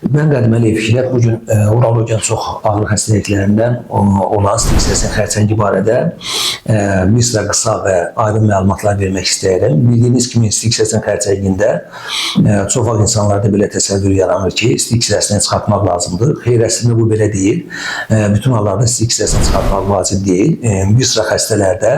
Mən qədəməli fikirlər bugün urologiyanın çox ağır xəstəliklərindən olan stik-stresin xərçəngi barədə bir sıra qısa və aydın məlumatlar vermək istəyirəm. Bildiyiniz kimi stik-stresin xərçəngində çox vaxt insanlarda belə təsəvvür yaranır ki, stik-stresini çıxartmaq lazımdır. Xeyr, əslində bu belə deyil. Bütün hallarda stik-stresini çıxartmaq vacib deyil. Bir sıra xəstələrdə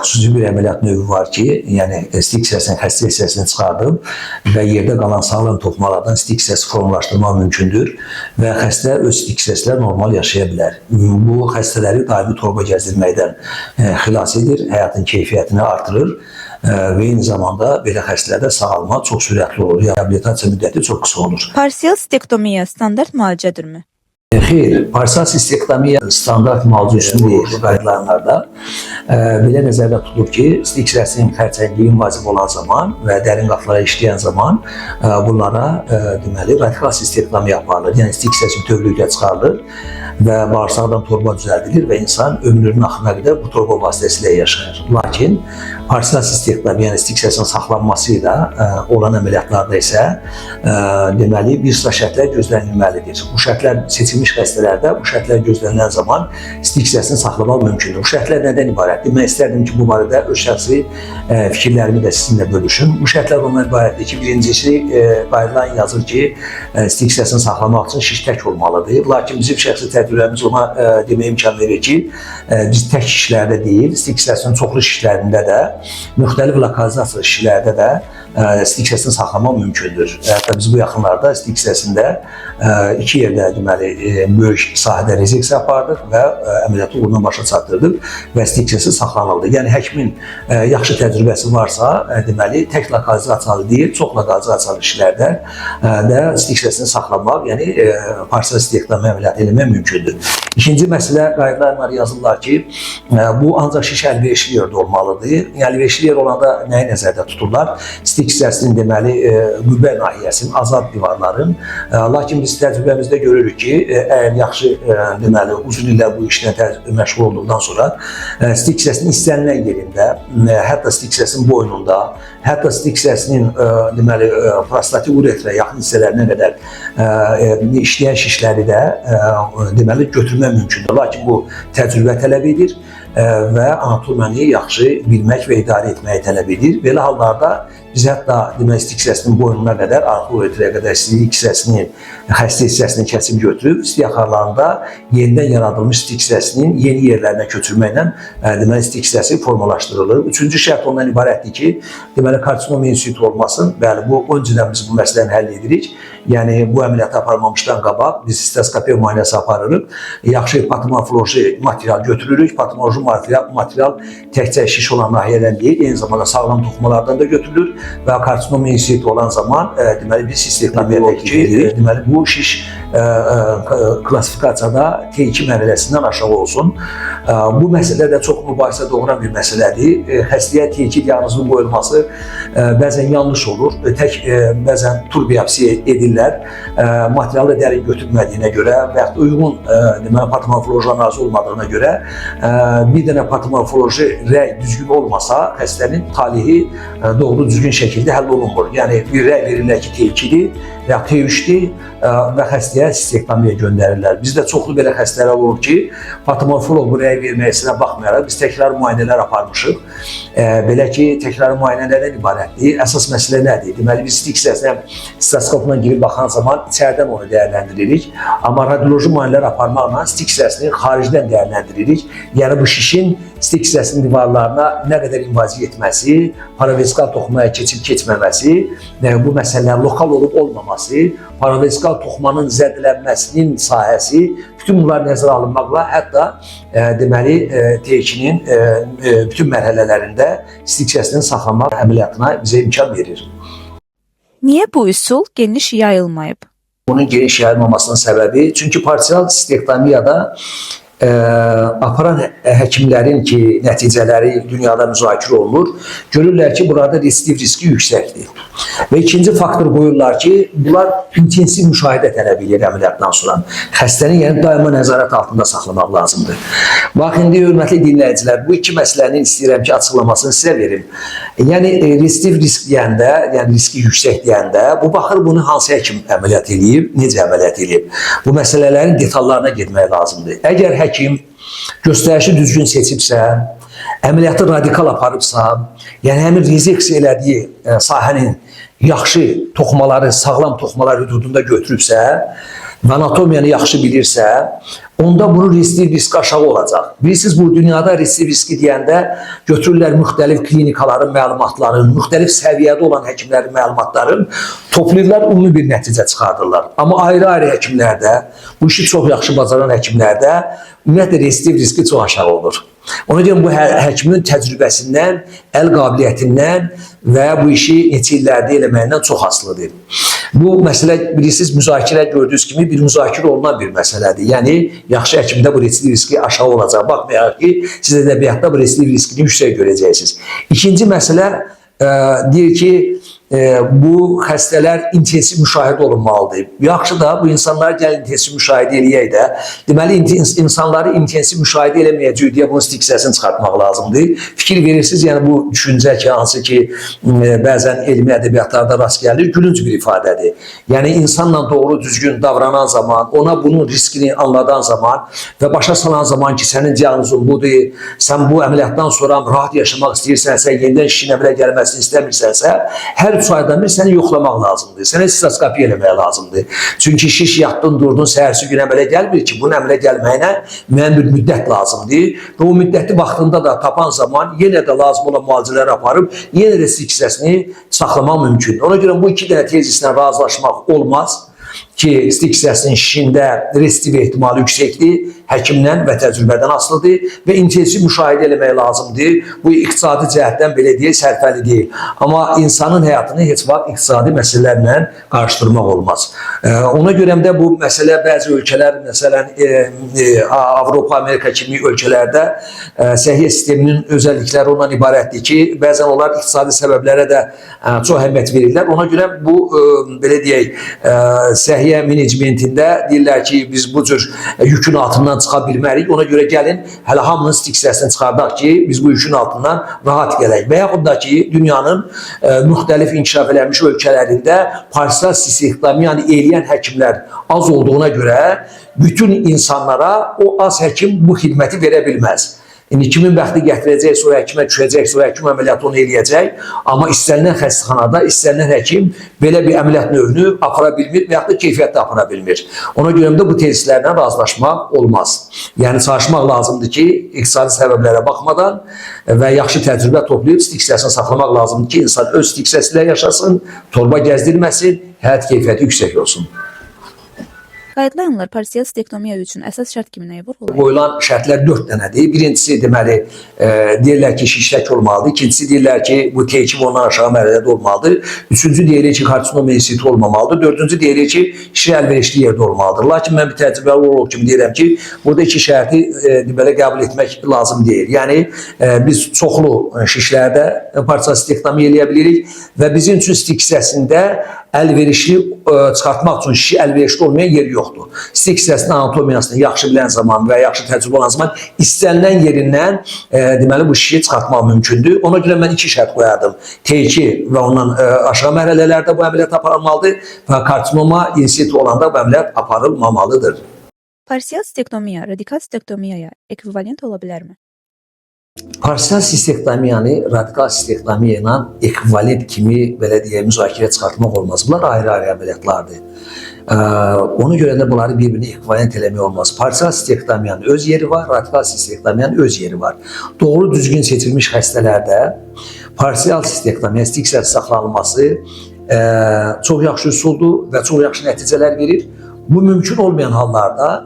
xüsusi bir əməliyyat növü var ki, yəni stik-stresin xəstə hissəsini çıxardıb və yerdə qalan sağlam toxumalardan stik-stres formalaşdırmaq mümkündür və xəstə öz stik-streslə normal yaşaya bilər. Bu xəstələri daimi torba gəzdirməkdən xilas edir, həyatın keyfiyyətini artırır və eyni zamanda belə xəstələrdə sağalma çox sürətli olur, reabilitasiya müddəti çox qısa olur. Parsial stektomiya standart müalicədirmi? Xeyr, parsial stektomiya standart müalicə üsulu deyil qaydalarında. Belə nəzərdə tutulur ki, stik-stresin xərçəngi invazив olan zaman və dərin qapılara işləyən zaman bunlara deməli radikal stektomiya aparılır. Yəni stik-stres bütövlükdə çıxarılır və bağırsaqdan torba düzəldilir və insan ömrünün axırına qədər bu torba vasitəsilə yaşayır. Lakin parsial stektomiya, yəni stik-stresin saxlanması ilə olan əməliyyatlarda isə deməli bir sıra şərtlər gözlənilməlidir. Bu şərtlər seçilmiş xəstələrdə bu şərtlər gözlənilən zaman stik-stresini saxlamaq mümkündür. Bu şərtlər nədən ibarətdir? Mən istərdim ki, bu barədə öz şəxsi fikirlərimi də sizinlə bölüşüm. Bu şərtlər ondan ibarətdir ki, birincisi qaydalar yazır ki, stik-stresini saxlamaq üçün şiş tək olmalıdır. Lakin bizim şəxsi tədbirlərimiz ona deməyə imkan verir ki, biz tək şişlərdə deyil, stik-stresin çoxlu şişlərində də, müxtəlif lokalizasiya şişlərdə də stik-stresini saxlamaq mümkündür. Hətta biz bu yaxınlarda stik-stresində iki yerdə deməli böyük sahədə rezeksiya apardıq və əməliyyatı uğurla başa çatdırdıq və stik-stresi saxlanıldı. Yəni həkimin yaxşı təcrübəsi varsa, deməli tək lokalizasiyalı deyil, çox lokalizasiyalı işlərdə də stik-stresini saxlamaq, yəni parsial stektomiya əməliyyatı eləmək mümkündür. İkinci məsələ, qaydalarla yazırlar ki, bu ancaq şiş əlverişli yerdə olmalıdır. Yəni əlverişli yer olanda nəyi nəzərdə tuturlar? Stik-stresinin deməli qübbə nahiyəsinin, azad divarların. Lakin biz təcrübəmizdə görürük ki, əgər yaxşı deməli uzun illər bu işlə məşğul olduqdan sonra stik-stresinin istənilən yerində, hətta stik-stresin boynunda, hətta stik-stresinin deməli prostatik uretrə yaxın hissələrinə qədər işləyən şişləri də deməli götürmək mümkündür. Lakin bu təcrübə tələb edir və anatomiyanı yaxşı bilmək və idarə etməyi tələb edir. Belə hallarda biz hətta deməli stik-stresinin boynuna qədər, arxa uretrəyə qədər stik-stresinin xəstə hissəsini kəsib götürüb, istiyaxarlarında yenidən yaradılmış stik-stresinin yeni yerlərinə köçürməklə deməli stik-stresi formalaşdırılır. Üçüncü şərt ondan ibarətdir ki, deməli karsinom insitu olmasın. Bəli, bu öncədən biz bu məsələni həll edirik. Yəni bu əməliyyatı aparmamışdan qabaq biz sistoskopiya müayinəsi aparırıq. Yaxşı patolojik material götürürük. Patolojik material təkcə şiş olan nahiyədən deyil, eyni zamanda sağlam toxumalardan da götürülür və karsinom insitu olan zaman deməli biz stektomiyadakı ki, deməli bu şiş klassifikasiyada T2 mərhələsindən aşağı olsun. Bu məsələ də çox mübahisə doğuran bir məsələdir. Xəstəyə T2 diaqnozunun qoyulması bəzən yanlış olur. Bəzən turbiopsiya edirlər. Materialı dərin götürmədiyinə görə və yaxud uyğun deməli patolojiyaya razı olmadığına görə bir dənə patoloji rəy düzgün olmasa xəstənin talihi doğru düzgün şəkildə həll olunmur. Yəni bir rəy verirlər ki, T2-dir və T3-dir və xəstəyə stektomiya göndərirlər. Bizdə çoxlu belə xəstələr olur ki, patolog bu rəy verməyisinə baxmayaraq biz təkrar müayinələr aparmışıq. Belə ki, təkrar müayinələrdən ibarətdir. Əsas məsələ nədir? Deməli biz stik-stresinə sistoskopla girib baxan zaman içəridən onu dəyərləndiririk. Amma radioloji müayinələr aparmaqla stik-stresini xaricdən dəyərləndiririk. Yəni bu şişin stik-stresinin divarlarına nə qədər invaziv etməsi, paravesikal toxumaya keçib keçməməsi, bu məsələlər lokal olub olmaması, paravesikal toxumanın zədələnməsinin sahəsi, bütün bunlar nəzərə alınmaqla hətta deməli T2-nin bütün mərhələlərində stik-stresini saxlamaq əməliyyatına bizə imkan verir. Niyə bu üsul geniş yayılmayıb? Bunun geniş yayılmamasının səbəbi, çünki parsial stektomiyada aparan həkimlərin ki, nəticələri dünyada müzakirə olunur, görürlər ki, burada residiv riski yüksəkdir. Və ikinci faktor qoyurlar ki, bunlar intensiv müşahidə tələb edir əməliyyatdan sonra. Xəstəni yəni daima nəzarət altında saxlamaq lazımdır. Bax, indi hörmətli dinləyicilər, bu iki məsələnin istəyirəm ki, açıqlamasını sizə verim. Yəni, residiv risk deyəndə, yəni riski yüksək deyəndə, bu baxır bunu hansı həkim əməliyyat edib, necə əməliyyat edib. Bu məsələlərin detallarına getmək lazımdır. Əgər həkim göstərişi düzgün seçibsə, əməliyyatı radikal aparıbsa, yəni həmin rizik elədiyi sahənin yaxşı toxumaları, sağlam toxumalar hüdudunda götürübsə və anatomiyanı yaxşı bilirsə, onda bunun riski aşağı olacaq. Bilirsiniz, bu dünyada riski deyəndə götürürlər müxtəlif klinikaların məlumatların, müxtəlif səviyyədə olan həkimlərin məlumatların, toplayırlar, ümumi bir nəticə çıxardırlar. Amma ayrı-ayrı həkimlərdə, bu işi çox yaxşı bacaran həkimlərdə ümumiyyətlə riski çox aşağı olur. Ona görə bu həkimin təcrübəsindən, əl qabiliyyətindən və bu işi neçə illərdə eləməyindən çox asılıdır. Bu məsələ, bilirsiniz, müzakirə gördüyünüz kimi bir müzakirə olunan bir məsələdir. Yəni, yaxşı həkimdə bu residiv riski aşağı olacaq. Baxmayaraq ki, siz ədəbiyyatda bu residiv riskini yüksək görəcəksiniz. İkinci məsələ deyir ki, bu xəstələr intensiv müşahidə olunmalıdır. Yaxşı da bu insanlar gəl intensiv müşahidə eləyək də. Deməli, insanları intensiv müşahidə eləməyəcək deyə bunun stik hissəsini çıxartmaq lazımdır. Fikir verirsiniz, yəni bu düşüncə ki, hansı ki, bəzən elmi ədəbiyyatlarda rast gəlir, gülünc bir ifadədir. Yəni, insanla doğru düzgün davranan zaman, ona bunun riskini anladan zaman və başa salan zaman ki, sənin diaqnozun budur, sən bu əməliyyatdan sonra rahat yaşamaq istəyirsənsə, yenidən şişinə belə gəlməsini istəmirsənsə, hər 3 aydan bir səni yoxlamaq lazımdır. Sənə sistoskopiya eləmək lazımdır. Çünki şiş yatdın, durdun, səhərsi gün əmələ gəlmir ki, bunun əmələ gəlməyinə müəyyən bir müddət lazımdır. Və o müddəti vaxtında da tapan zaman yenə də lazım olan müalicələr aparıb, yenə də stik hissəsini saxlamaq mümkündür. Ona görə bu iki dənə tezislə razılaşmaq olmaz ki, stik hissəsinin şişində residiv ehtimalı yüksəkdir, həkimdən və təcrübədən asılıdır və intensiv müşahidə eləmək lazımdır. Bu, iqtisadi cəhətdən belə deyil, sərfəli deyil. Amma insanın həyatını heç vaxt iqtisadi məsələlərlə qarışdırmaq olmaz. Ona görə də bu məsələ bəzi ölkələr, məsələn, Avropa, Amerika kimi ölkələrdə səhiyyə sisteminin özəllikləri ondan ibarətdir ki, bəzən onlar iqtisadi səbəblərə də çox əhəmiyyət verirlər. Ona görə bu, belə deyək, səhiyyə menecmentində deyirlər ki, biz bu cür yükün altından çıxa bilmərik. Ona görə gəlin, hələ hamının stik hissəsini çıxardaq ki, biz bu yükün altından rahat gələk. Və yaxud da ki, dünyanın müxtəlif inkişaf eləmiş ölkələrində parsiyal sistektomiyanı eləyən həkimlər az olduğuna görə bütün insanlara o az həkim bu xidməti verə bilməz. İndi kimin bəxti gətirəcək, sonra həkimə düşəcək, sonra həkim əməliyyatı onu eləyəcək. Amma istənilən xəstəxanada, istənilən həkim belə bir əməliyyat növünü apara bilmir və yaxud da keyfiyyətlə apara bilmir. Ona görə də bu tezislərlə razılaşmaq olmaz. Yəni, çalışmaq lazımdır ki, iqtisadi səbəblərə baxmadan və yaxşı təcrübə toplayıb stik hissəsini saxlamaq lazımdır ki, insan öz stik hissəsi ilə yaşasın, torba gəzdirməsin, həyat keyfiyyəti yüksək olsun. Qaydalanlar parsiyal stektomiya üçün əsas şərt kimi nəyə vurğulayır? Qoyulan şərtlər 4 dənədir. Birincisi, deməli, deyirlər ki, şişək olmalıdır. İkincisi, deyirlər ki, bu T2 və ondan aşağı mərhələdə olmalıdır. Üçüncü, deyilir ki, karsinom insiti olmamalıdır. Dördüncü, deyilir ki, şişə əlverişli yerdə olmalıdır. Lakin mən bir təcrübəli uroloq kimi deyirəm ki, burada iki şərti deməli, qəbul etmək lazım deyil. Yəni, biz çoxlu şişlərdə parsiyal stektomiya eləyə bilirik və bizim üçün stik hissəsində əlverişli çıxartmaq üçün şişi əlverişli olmayan yeri yoxdur. Stik hissəsinin anatomiyasını yaxşı bilən zaman və yaxşı təcrübə olan zaman istənilən yerindən deməli bu şişi çıxartmaq mümkündür. Ona görə mən iki şərt qoyardım. T2 və ondan aşağı mərhələlərdə bu əməliyyat aparılmalıdır və karsinoma insiti olanda bu əməliyyat aparılmamalıdır. Parsiyal stektomiya radikal stektomiyaya ekvivalent ola bilərmi? Parsiyal sistektomiyanı radikal sistektomiya ilə ekvivalent kimi belə deyək, müzakirə çıxartmaq olmaz. Bunlar ayrı-ayrı əməliyyatlardır. Ona görə də bunları bir-birini ekvivalent eləmək olmaz. Parsiyal sistektomiyanın öz yeri var, radikal sistektomiyanın öz yeri var. Doğru düzgün seçilmiş xəstələrdə parsiyal sistektomiya, stik hissəsi saxlanılması çox yaxşı üsuldur və çox yaxşı nəticələr verir. Bu mümkün olmayan hallarda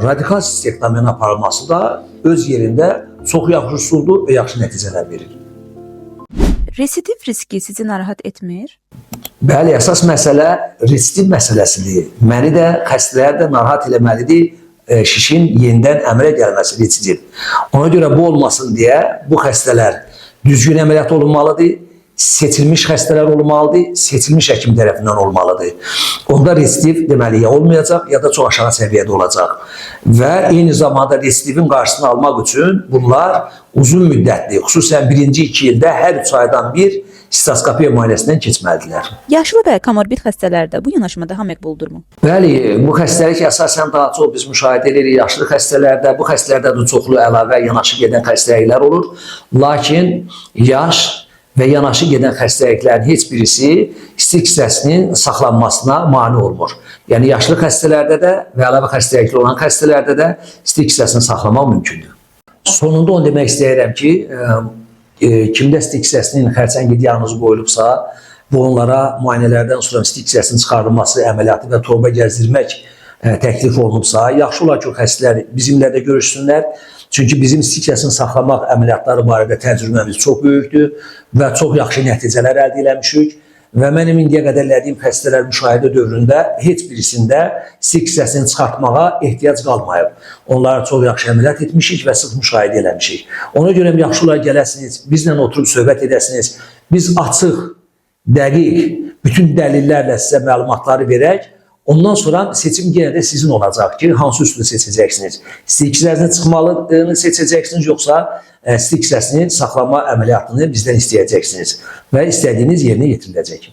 radikal sistektomiyanın aparılması da öz yerində çox yaxşı üsuldur və yaxşı nəticələr verir. Residiv riski sizi narahat etmir? Bəli, əsas məsələ residiv məsələsidir. Məni də, xəstələri də narahat eləməlidir. şişin yenidən əmələ gəlməsi residiv. Ona görə bu olmasın deyə bu xəstələr düzgün əməliyyat olunmalıdır, seçilmiş xəstələr olmalıdır, seçilmiş həkim tərəfindən olmalıdır. Onda residiv deməli ya olmayacaq, ya da çox aşağı səviyyədə olacaq. Və eyni zamanda residivin qarşısını almaq üçün bunlar uzun müddətli, xüsusən birinci 2 ildə hər 3 aydan bir sistoskopiya müayinəsindən keçməlidirlər. Yaşlı və komorbid xəstələrdə bu yanaşma daha məqbuldurmu? Bəli, bu xəstəlik əsasən daha çox biz müşahidə edirik yaşlı xəstələrdə. Bu xəstələrdə də çoxlu əlavə yanaşı gedən xəstəliklər olur. Lakin yaş və yanaşı gedən xəstəliklərin heç birisi istik hissəsinin saxlanmasına mane olmur. Yəni yaşlı xəstələrdə də və əlavə xəstəlikli olan xəstələrdə də istik hissəsini saxlamaq mümkündür. Sonunda onu demək istəyirəm ki, kimdə istik hissəsinin xərçəngi diaqnozu qoyulubsa, bu onlara müayinələrdən sonra istik hissəsinin çıxarılması əməliyyatı və torba gəzdirmək təklif olunubsa, yaxşı olar ki, o xəstələr bizimlə də görüşsünlər. Çünki bizim istik hissəsini saxlamaq əməliyyatları barədə təcrübəmiz çox böyükdür və çox yaxşı nəticələr əldə eləmişik. Və mənim indiyə qədər elədiyim xəstələr müşahidə dövründə heç birisində istik hissəsini çıxartmağa ehtiyac qalmayıb. Onlara çox yaxşı əməliyyat etmişik və sıx müşahidə eləmişik. Ona görə yaxşı olar gələsiniz, bizlə oturub söhbət edəsiniz. Biz açıq, dəqiq, bütün dəlillərlə sizə məlumatları verək. Ondan sonra seçim yenə də sizin olacaq ki, hansı üsulu seçəcəksiniz. İstik hissəsini çıxmalını seçəcəksiniz, yoxsa istik hissəsini saxlama əməliyyatını bizdən istəyəcəksiniz və istədiyiniz yerinə yetiriləcək.